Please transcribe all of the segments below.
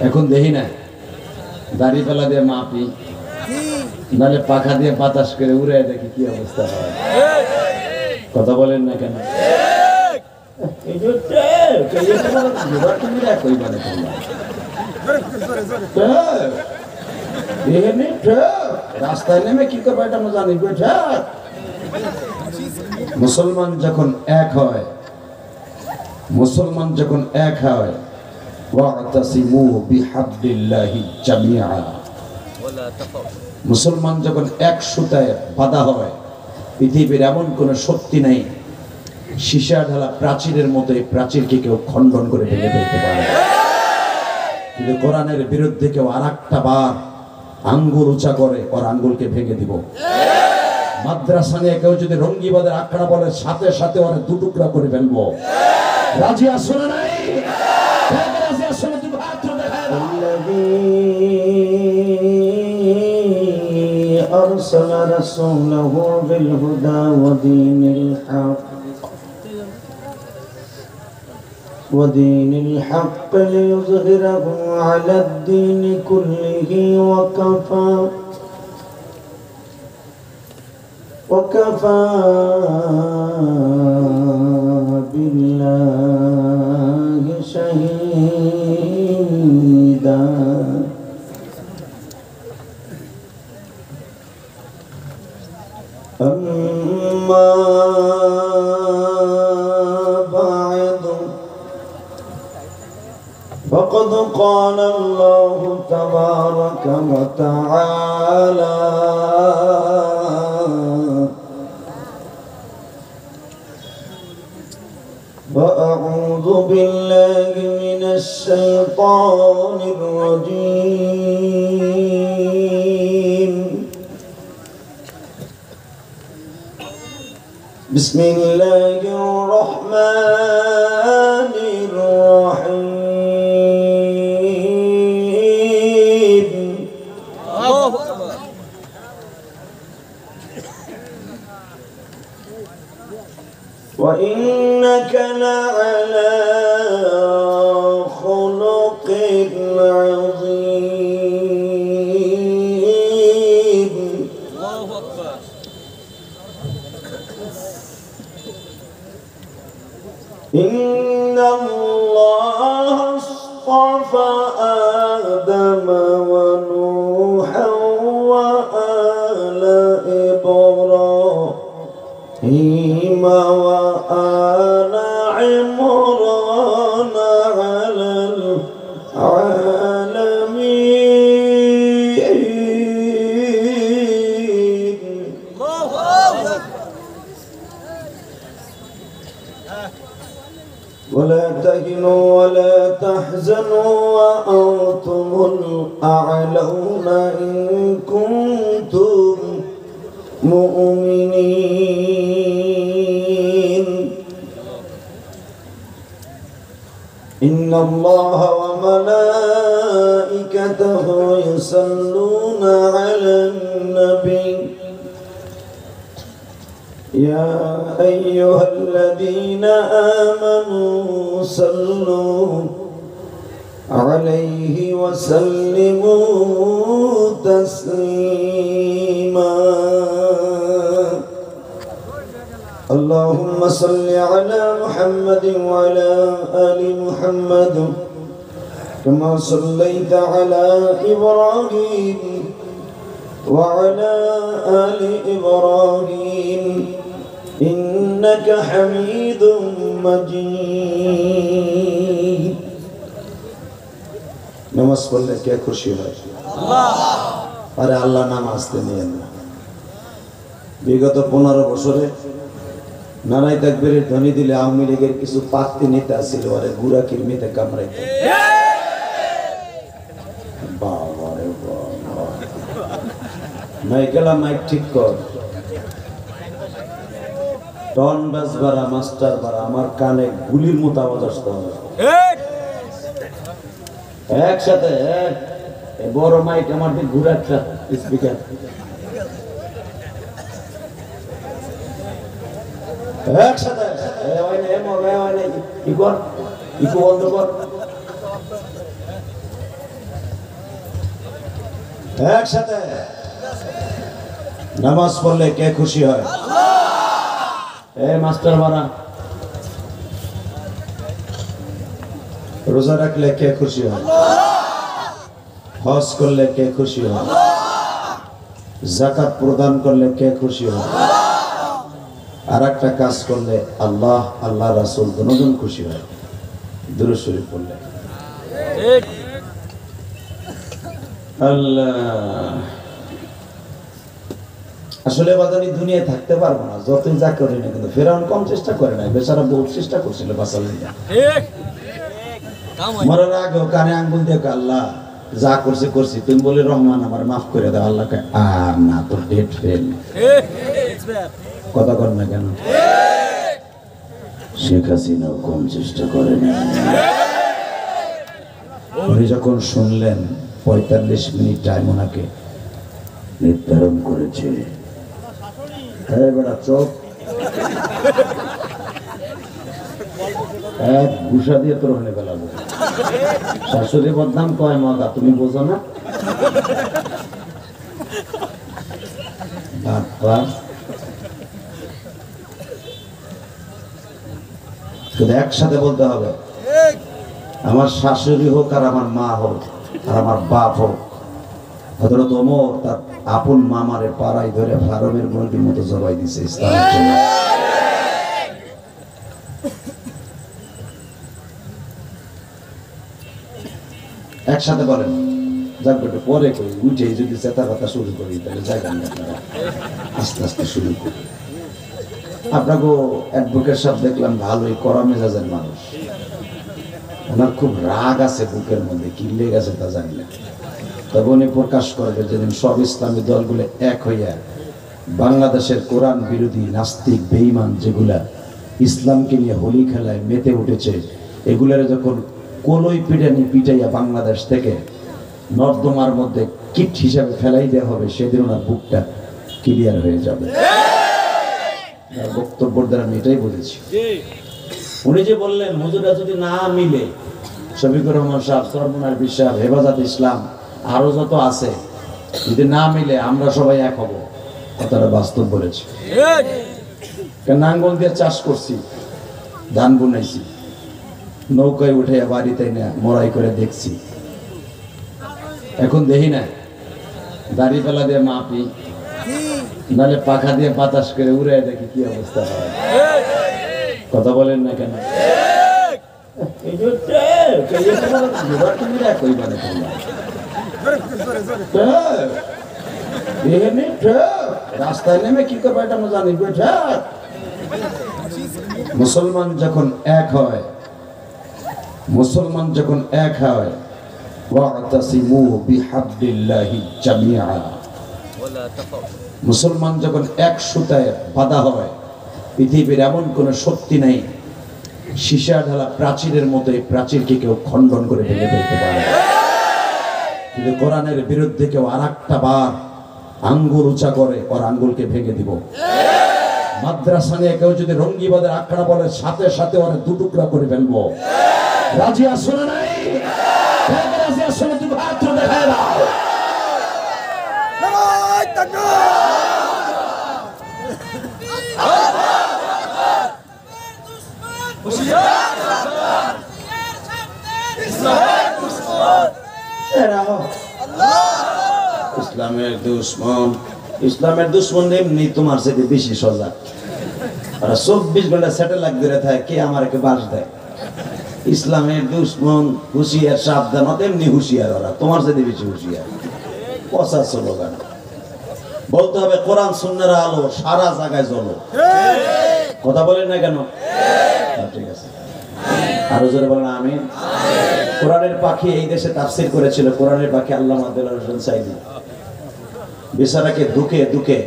এখন দেখি না দাড়ি পালা দিয়ে মাপি, নাহলে পাখা দিয়ে বাতাস করে উড়ে দেখি কি অবস্থা হয়। কথা বলেন না কেন? রাস্তায় নেমে কি করবো এটা আমরা জানি। মুসলমান যখন এক হয়, মুসলমান যখন এক হয়, মুসলমান যখন এক সুতায় বাঁধা হয়, পৃথিবীর এমন কোন শক্তি নাই সীসা ঢালা প্রাচীরের মতো এই প্রাচীরকে কেউ খণ্ডন করে ভেঙে ফেলতে পারে। কিন্তু কোরআনের বিরুদ্ধে কেউ আরেকটা বার আঙ্গুল উঁচা করে ওর আঙ্গুলকে ভেঙে দিব। মাদ্রাসা নিয়ে কেউ যদি রঙ্গিবাদের আখড়া বলে, সাথে সাথে ওরা দুটুকরা করে ফেলবো। রাজি আসো না নাই? রাজি আসো না? তুমি হাত দেখায় না। أرسل رسوله بالهدى ودين الحق ليظهره على الدين كله وكفى بالله شهيدا. أما بعد فقد قال الله تبارك وتعالى فأعوذ بالله من الشيطان الرجيم. بسم الله الرحمن الرحيم. وإنك لعلى خلق عظيم. إن الله اصطفى آدم ونوحا وآل إبراهيم وآل عمران على العالمين. ولا تهنوا ولا تحزنوا وأنتم الأعلون إن كنتم مؤمنين. إن الله وملائكته يصلون على النبي يا أيها الذين آمنوا صلوا عليه وسلموا تسليما. اللهم صل على محمد وعلى آل محمد كما صليت على إبراهيم وعلى آل إبراهيم إنك حميد مجيد. নামাজ পড়লে কে খুশি হয়? আরে আল্লাহ নাম আসতে নিয়েন না। বিগত 15 বছরে নানাই তাকবীরের ধ্বনি দিলে আওয়ামী লীগের কিছু পাত্তি নেতা ছিল, আরে গুড়া কিরমিতে কামড়াইতো। মাইকেলা মাইক ঠিক কর, টন বাস বাড়া, মাস্টার বাড়া, আমার কানে গুলির মতো আওয়াজ আসতে হবে একসাথে। বড় মাইক আমার দিকে ঘুরে একটা স্পিকার, একসাথে ইকো বন্ধ কর। একসাথে নামাজ পড়লে কে খুশি হয়? এই মাস্টার বানা। রোজা রাখলে কে খুশি হয়? হজ করলে কে খুশি হয়? যাকাত প্রদান করলে কে খুশি হয়? আর একটা কাজ করলে আল্লাহ আল্লাহ রাসূল দুজন খুশি হয়, দুরূদ শরীফ পড়লে। আল্লাহ, আসলে বাজানি দুনিয়ায় থাকতে পারবো না যতই যা করি না, কিন্তু ফেরাউন কম চেষ্টা করে না, বেচারা বহুত চেষ্টা করছিল বাঁচার জন্য। মরার আগেও কানে আঙ্গুল দিয়ে আল্লাহ যা করছে করছি, তুমি বলে রহমান আমার মাফ করে দাও। আল্লাহকে আর না, তোর ডেট ফেল। কথা কর না কেন? শেখ হাসিনাও কম চেষ্টা করে না। উনি যখন শুনলেন 45 মিনিট টাইম ওনাকে নির্ধারণ করেছে, চোখ এক ঘুষা দিয়ে তোর হলে ফেলাবো। শাশুড়ি বদনাম কয় মগা, তুমি বোঝো না? শুধু একসাথে বলতে হবে, আমার শাশুড়ি হোক আর আমার মা হোক আর আমার বাপ হোক, হযরত ওমর তার আপন মামারে পাড়ায় ধরে ফারমের মুরগির মতো জবাই দিছে ইসলামের জন্য। একসাথে বলেন, যাক বেটা পরে করি, উঠে যদি চেতা কথা শুরু করি তাহলে জায়গা নেই, আপনারা আস্তে আস্তে শুরু করি। আপনাকে অ্যাডভোকেট সাহেব দেখলাম ভালোই কড়া মেজাজের মানুষ, ওনার খুব রাগ আছে বুকের মধ্যে, কি লেগে গেছে তা জানি না। তবে উনি প্রকাশ করবে যেদিন সব ইসলামী দলগুলো এক হইয়া বাংলাদেশের কোরআন বিরোধী নাস্তিক বেঈমান যেগুলা ইসলামকে নিয়ে হোলি খেলায় মেতে উঠেছে, এগুলার যখন কলই পিটানি পিটাইয়া বাংলাদেশ থেকে নর্দমার মধ্যে কিট হিসাবে ফেলাই দেওয়া হবে, সেদিন ওনার বুকটা ক্লিয়ার হয়ে যাবে। বক্তব্যের দ্বারা আমি এটাই বলেছি। উনি যে বললেন হুজুরা যদি না মিলে, শফিকুর রহমান সাহেব, সরমুনার বিশ্বাস, হেফাজত ইসলাম আরো যত আছে, যদি না মিলে আমরা সবাই এক হব, কথাটা বাস্তব বলেছি। নাঙ্গল দিয়ে চাষ করছি, ধান বুনাইছি, নৌকায় উঠে বাড়িতে না মরাই করে দেখছি, এখন দেখি না দাড়ি পালা দিয়ে মাপি, নাহলে পাখা দিয়ে বাতাস করে উড়ে দেখি কি অবস্থা হয়। কথা বলেন না কেন? রাস্তায় নেমে কি করবো এটা আমরা জানি। মুসলমান যখন এক হয়, মুসলমান যখন এক হয়, মুসলমান যখন এক সুতায় বাঁধা হয়, পৃথিবীর এমন কোন শক্তি নাই সীসা ঢালা প্রাচীরের মতো এই প্রাচীরকে কেউ খণ্ডন করে ভেঙে ফেলতে পারে। কিন্তু কোরআনের বিরুদ্ধে কেউ আর একটা বার আঙ্গুল উঁচা করে ওর আঙ্গুলকে ভেঙে দিব। মাদ্রাসা নিয়ে কেউ যদি রঙ্গিবাদের আখড়া বলে, সাথে সাথে ওরা দুটুকরা করে ফেলবো। রাজি আসো না নাই? রাজি আসো না? তুমি হাত দেখায় দাও। ইসলামের দুশ্মন, ইসলামের দুশ্মন এমনি তোমার সাথে বেশি সজাগ। ওরা 24 ঘন্টা স্যাটেলাইট ধরে থাকে, কে আমাকে বাস দেয়। ইসলামের দুশ্মন হুঁশিয়ার, সাবধান, এমনি হুঁশিয়ার, ওরা তোমার সাথে বেশি হুঁশিয়ার। পচা স্লোগান বলতে হবে, কোরআন সুন্নাহর আলো সারা জায়গায় জ্বলো। কথা বলেন না কেন? ঠিক আছে, আরো জোরে বলেন আমিন। কোরআনের পাখি এই দেশে তাফসীর করেছিল, কোরআনের পাখি আল্লামা দেলোয়ার হোসেন সাঈদী। বেচারাকে দুঃখে দুঃখে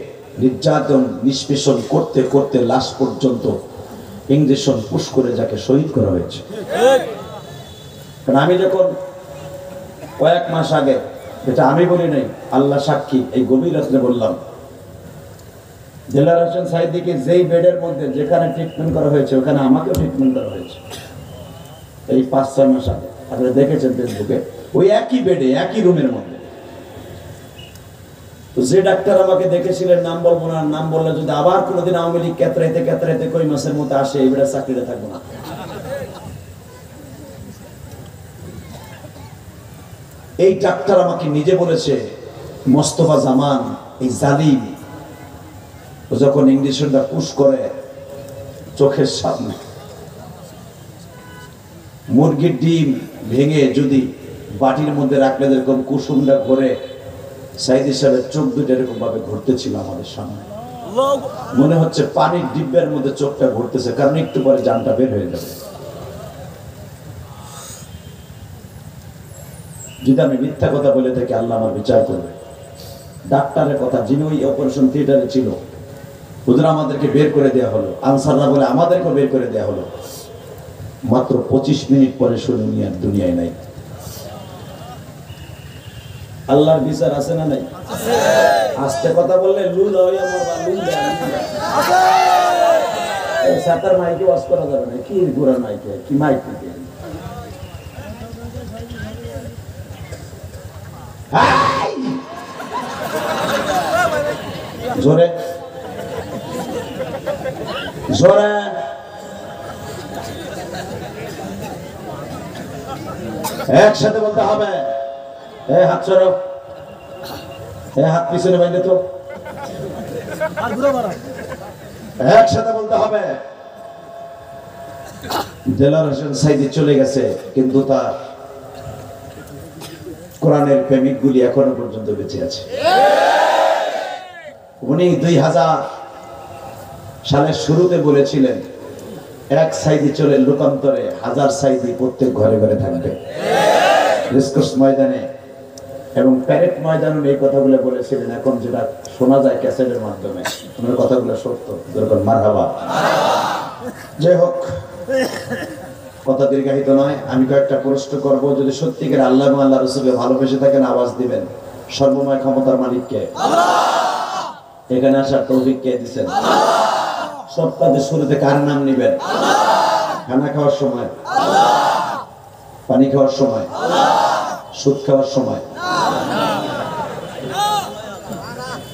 নির্যাতন নিষ্পেষণ করতে করতে লাশ পর্যন্ত ইঞ্জেকশন পুশ করে যাকে শহীদ করা হয়েছে। কারণ আমি যখন কয়েক মাস আগে, এটা আমি বলি নাই, আল্লাহ সাক্ষী, এই গভীর রাত্রে বললাম, দেলোয়ার হোসেন সাঈদীকে যেই বেডের মধ্যে যেখানে ট্রিটমেন্ট করা হয়েছে ওখানে আমাকেও ট্রিটমেন্ট করা হয়েছে এই 5-6 মাস আগে। আপনারা দেখেছেন ফেসবুকে, ওই একই বেডে একই রুমের মধ্যে তো যে ডাক্তার আমাকে দেখেছিলেন, নাম বলবো না, নাম বললে যদি আবার কোনোদিন আওয়ামী লীগ কেতরাইতে কই মাসের মতো আসে, এবার চাকরিটা থাকবো না। এই ডাক্তার আমাকে নিজে বলেছে, মোস্তফা জামান এই জালিম যখন ইঞ্জেকশনটা পুশ করে চোখের সামনে, মুরগির ডিম ভেঙে যদি বাটির মধ্যে রাখলে যেরকম কুসুমটা ঘুরে, সাইদি সাহেবের চোখ দুটো এরকম ভাবে ঘুরতেছিল আমাদের সামনে। মনে হচ্ছে পানির ডিব্বের মধ্যে চোখটা ঘুরতেছে, কারণ একটু পরে জানটা বের হয়ে যাবে। যদি আমি মিথ্যা কথা বলে থাকি, আল্লাহ আমার বিচার করবে। ডাক্তারের কথা, যিনি ওই অপারেশন থিয়েটারে ছিল, ওদের আমাদেরকে বের করে দেওয়া হলো, আনসাররা বলে আমাদেরকেও বের করে দেওয়া হলো। মাত্র 25 মিনিট পরে শুনে উনি আর দুনিয়ায় নাই। আল্লাহর বিচার আছে না নাই? আস্তে কথা বললে লুল হইয়া মরবা, লুল এই সাতার মাইকে ওয়াজ করা যাবে না। কি গোড়া মাইকে, কি মাইক দিতে জোরে জোরে একসাথে বলতে হবে। হাত সরো, হাত পিছনে বাইরে তো, একসাথে বলতে হবে। দেলার হোসেন সাইদি চলে গেছে, কিন্তু তার কোরআনের প্রেমিক গুলি এখনো পর্যন্ত বেঁচে আছে। উনি 2000 সালের শুরুতে বলেছিলেন, এক সাইদি চলে লোকান্তরে 1000 সাইদি প্রত্যেক ঘরে ঘরে থাকবে। রেসকোর্স ময়দানে এবং প্যারেড ময়দানে এই কথাগুলো বলেছিলেন। এখন যেটা শোনা যায় ক্যাসেটের মাধ্যমে, ওনার কথাগুলো সত্য। দরকার মারহাবা। যাই হোক, কথা দীর্ঘায়িত নয়। আমি কয়েকটা প্রশ্ন করব। যদি সত্যিকার আল্লাহ এবং আল্লাহ রাসূলকে ভালোবেসে থাকেন, আওয়াজ দিবেন। সর্বময় ক্ষমতার মালিককে, এখানে আসার তৌফিক কে দিয়েছেন? সব কাজের শুরুতে কার নাম নিবেন? খানা খাওয়ার সময়, পানি খাওয়ার সময়, সুদ খাওয়ার সময়।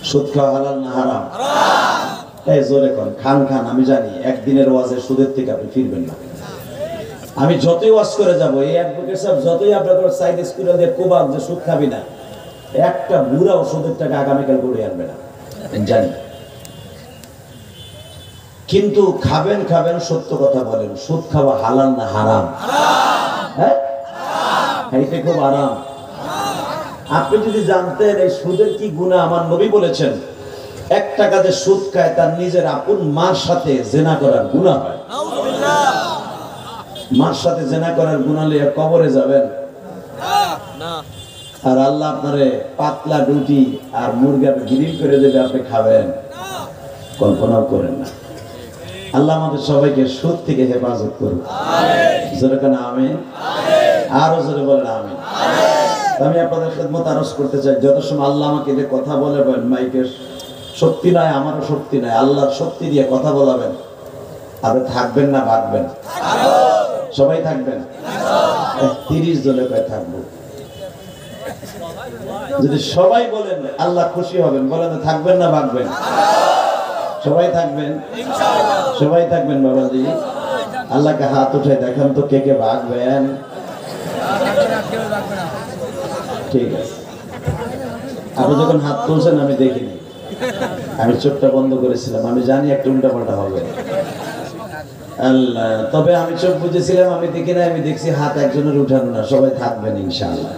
সুদ খাওয়া হালাল না হারাম? এই জোরে কোন খান খান। আমি জানি একদিনের ওয়াজে সুদের থেকে আপনি ফিরবেন না। আমি যতই ওয়াজ করে যাব, এই অ্যাডভোকেট সাহেব যতই আপনাদের সাইড স্কুলে দিয়ে কোবাক যে সুদ খাবি না, একটা বুড়াও সুদের টাকা আগামীকাল করে আনবে না, জানি। কিন্তু খাবেন খাবেন, সত্য কথা বলেন। সুদ খাওয়া হালাল না হারাম? হ্যাঁ, খাইতে খুব আরাম। আপনি যদি জানতেন এই সুদের কি গুনাহ, আমার নবী বলেছেন, এক টাকা যে সুদ খায় তার নিজের আপন মার সাথে জেনা করার গুনাহ হয়। মার সাথে জেনা করার গুনাহ নিয়ে কবরে যাবেন, আর আল্লাহ আপনারে পাতলা রুটি আর মুরগা গ্রিল করে দেবে, আপনি খাবেন। কল্পনাও করেন না। আল্লাহ আমাদের সবাইকে সুদ থেকে হেফাজত করুন। জোরে কেন আমিন? আরো জোরে বলেন আমিন। আমি আপনাদের খেদমত আরজ করতে চাই, যত সময় আল্লাহ আমাকে যে কথা বলাবেন, মাইকের শক্তি নয়, আমারও শক্তি নয়, আল্লাহর শক্তি দিয়ে কথা বলাবেন। আপনি থাকবেন না ভাগবেন? সবাই থাকবেন? 30 জনে করে থাকবো। যদি সবাই বলেন আল্লাহ খুশি হবেন। বলেন থাকবেন না ভাগবেন? সবাই থাকবেন? সবাই থাকবেন বাবাজি? আল্লাহকে হাত উঠে দেখান তো কে কে ভাগবেন। ঠিক আছে, আপনি যখন হাত তুলছেন আমি দেখিনি, আমি চোখটা বন্ধ করেছিলাম। আমি জানি একটা উল্টাপাল্টা হবে। আল্লাহ, তবে আমি চোখ বুঝেছিলাম, আমি দেখি না। আমি দেখছি হাত একজনের উঠানো না। সবাই থাকবেন ইনশাআল্লাহ।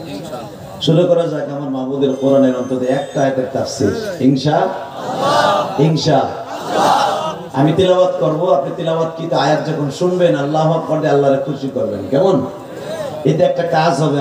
শুরু করা যাক আমার মাহবুবের কোরআনের অন্তত একটা আয়াতের তাফসীর। ইনশাআল্লাহ আমি তিলাওয়াত করব, আপনি তিলাওয়াত কি আয়াত যখন শুনবেন, আল্লাহু আকবার দিয়ে আল্লাহরে খুশি করবেন। কেমন? এটা একটা কাজ হবে।